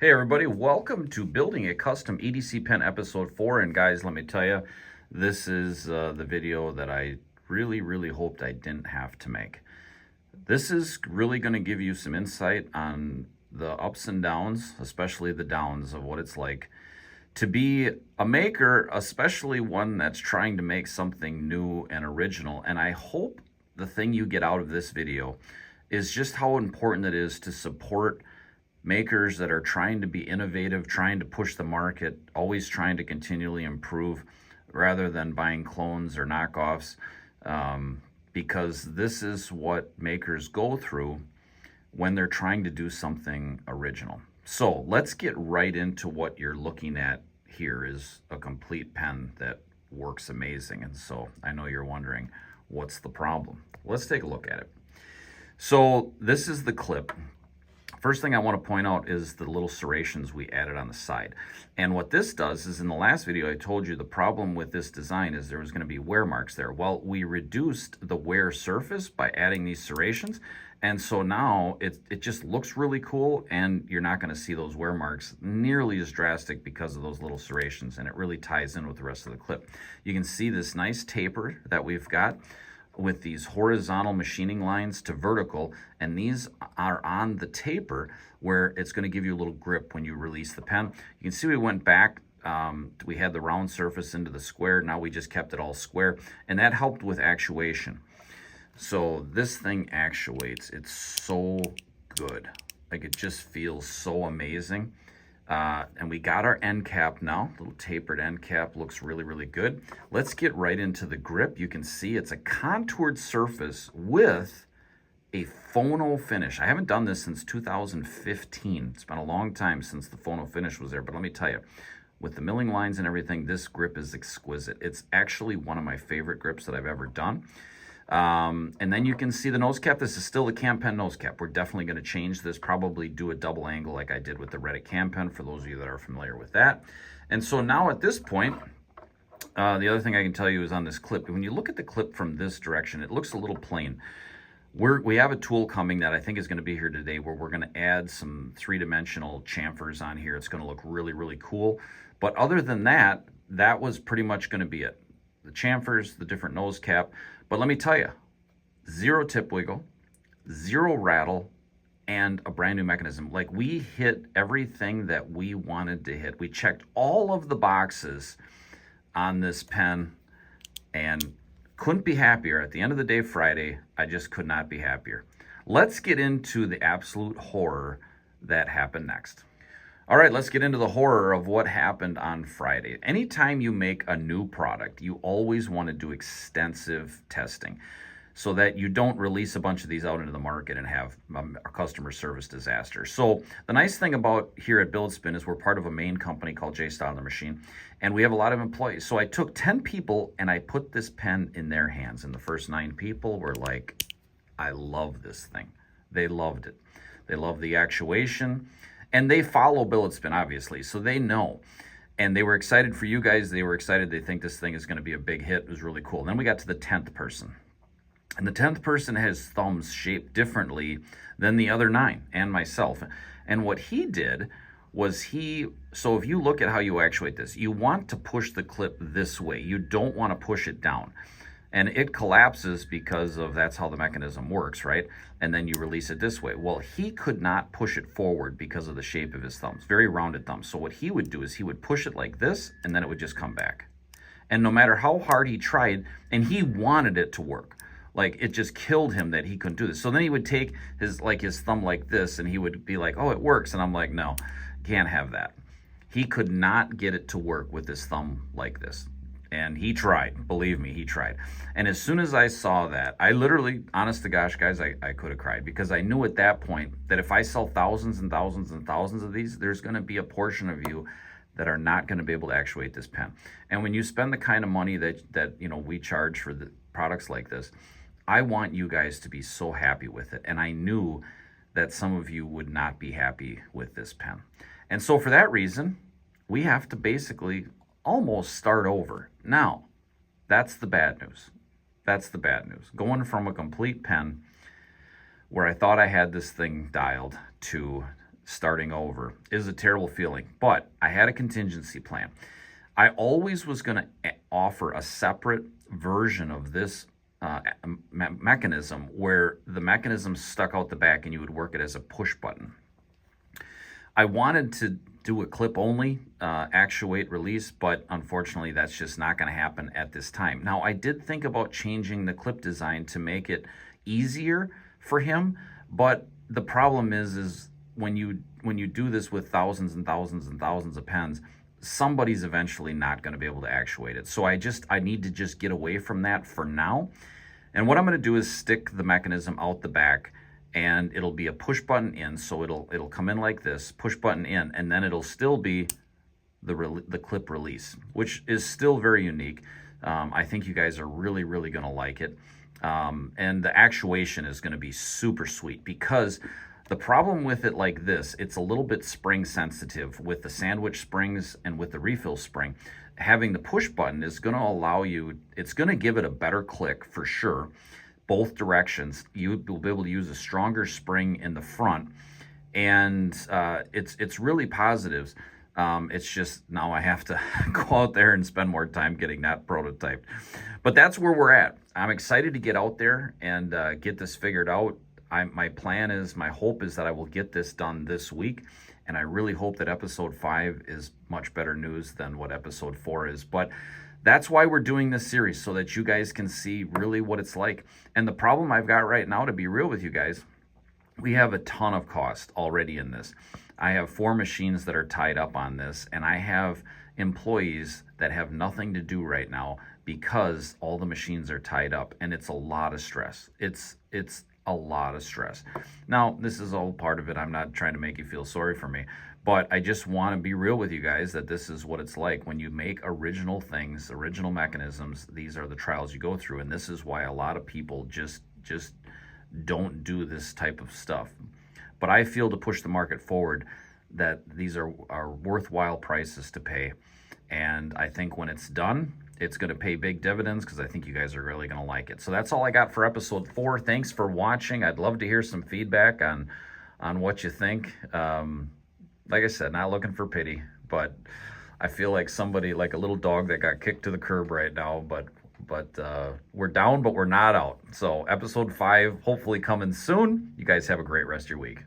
Hey everybody, welcome to Building a Custom EDC Pen episode 4. And guys, let me tell you, this is the video that I really hoped I didn't have to make. This is really going to give you some insight on the ups and downs, especially the downs of what it's like to be a maker, especially one that's trying to make something new and original. And I hope the thing you get out of this video is just how important it is to support makers that are trying to be innovative, trying to push the market, always trying to continually improve rather than buying clones or knockoffs, because this is what makers go through when they're trying to do something original. So let's get right into what you're looking at here is a complete pen that works amazing. And so I know you're wondering, what's the problem? Let's take a look at it. So this is the clip. First thing I want to point out is the little serrations we added on the side. And what this does is, in the last video I told you the problem with this design is there was going to be wear marks there. Well, we reduced the wear surface by adding these serrations, and so now it just looks really cool, and you're not going to see those wear marks nearly as drastic because of those little serrations, and it really ties in with the rest of the clip. You can see this nice taper that we've got with these horizontal machining lines to vertical, and these are on the taper where it's going to give you a little grip when you release the pen. You can see we went back, we had the round surface into the square, now we just kept it all square, and that helped with actuation. So this thing actuates, it's so good. Like, it just feels so amazing. And we got our end cap now, little tapered end cap, looks really good. Let's get right into the grip. You can see it's a contoured surface with a phono finish. I haven't done this since 2015. It's been a long time since the phono finish was there, but let me tell you, with the milling lines and everything, this grip is exquisite. It's actually one of my favorite grips that I've ever done. And then you can see the nose cap. This is still the cam pen nose cap. We're definitely going to change this, probably do a double angle like I did with the Reddick cam pen, for those of you that are familiar with that. And so now at this point, the other thing I can tell you is on this clip, when you look at the clip from this direction, it looks a little plain. We have a tool coming that I think is going to be here today where we're going to add some three-dimensional chamfers on here. It's going to look really cool. But other than that, that was pretty much going to be it. The chamfers, the different nose cap. But let me tell you, zero tip wiggle, zero rattle, and a brand new mechanism. Like, we hit everything that we wanted to hit. We checked all of the boxes on this pen and couldn't be happier. At the end of the day, Friday, I just could not be happier. Let's get into the absolute horror that happened next. All right, let's get into the horror of what happened on Friday. Anytime you make a new product, you always want to do extensive testing so that you don't release a bunch of these out into the market and have a customer service disaster. So the nice thing about here at BuildSpin is we're part of a main company called J Style the Machine, and we have a lot of employees. So I took 10 people and I put this pen in their hands, and the first 9 people were like, I love this thing. They loved it. They love the actuation. And they follow BuildSpin, obviously, so they know. And they were excited for you guys. They were excited. They think this thing is going to be a big hit. It was really cool. Then we got to the 10th person. And the 10th person has thumbs shaped differently than the other 9 and myself. And what he did was so if you look at how you actuate this, you want to push the clip this way. You don't want to push it down. And it collapses because of that's how the mechanism works, right? And then you release it this way. Well, he could not push it forward because of the shape of his thumbs, very rounded thumbs. So what he would do is he would push it like this, and then it would just come back. And no matter how hard he tried, and he wanted it to work, like, it just killed him that he couldn't do this. So then he would take his thumb like this, and he would be like, oh, it works. And I'm like, no, can't have that. He could not get it to work with his thumb like this. And he tried, believe me, he tried. And as soon as I saw that, I literally, honest to gosh, guys, I could have cried, because I knew at that point that if I sell thousands and thousands and thousands of these, there's going to be a portion of you that are not going to be able to actuate this pen. And when you spend the kind of money that we charge for the products like this, I want you guys to be so happy with it. And I knew that some of you would not be happy with this pen. And so for that reason, we have to basically almost start over. Now, that's the bad news. That's the bad news. Going from a complete pen where I thought I had this thing dialed to starting over. It is a terrible feeling, but I had a contingency plan. I always was going to offer a separate version of this mechanism where the mechanism stuck out the back and you would work it as a push button. I wanted to do a clip only actuate release, but unfortunately that's just not going to happen at this time. Now, I did think about changing the clip design to make it easier for him, but the problem is when you do this with thousands and thousands and thousands of pens, somebody's eventually not going to be able to actuate it. So I need to just get away from that for now. And what I'm going to do is stick the mechanism out the back, and it'll be a push button in. So it'll come in like this, push button in, and then it'll still be the clip release, which is still very unique. I think you guys are really, really going to like it. And the actuation is going to be super sweet, because the problem with it like this, it's a little bit spring sensitive with the sandwich springs and with the refill spring. Having the push button is going to allow you, it's going to give it a better click for sure, both directions. You'll be able to use a stronger spring in the front, and it's really positives. It's just now I have to go out there and spend more time getting that prototyped. But that's where we're at. I'm excited to get out there and get this figured out. My hope is that I will get this done this week, and I really hope that episode 5 is much better news than what episode 4 is. But that's why we're doing this series, so that you guys can see really what it's like. And the problem I've got right now, to be real with you guys, we have a ton of cost already in this. I have 4 machines that are tied up on this, and I have employees that have nothing to do right now because all the machines are tied up, and it's a lot of stress. It's a lot of stress. Now, this is all part of it. I'm not trying to make you feel sorry for me, but I just want to be real with you guys that this is what it's like when you make original things, original mechanisms. These are the trials you go through, and this is why a lot of people just don't do this type of stuff. But I feel, to push the market forward, that these are worthwhile prices to pay. And I think when it's done, it's going to pay big dividends, because I think you guys are really going to like it. So that's all I got for episode 4. Thanks for watching. I'd love to hear some feedback on what you think. Like I said, not looking for pity, but I feel like somebody, like a little dog that got kicked to the curb right now, but we're down, but we're not out. So episode 5 hopefully coming soon. You guys have a great rest of your week.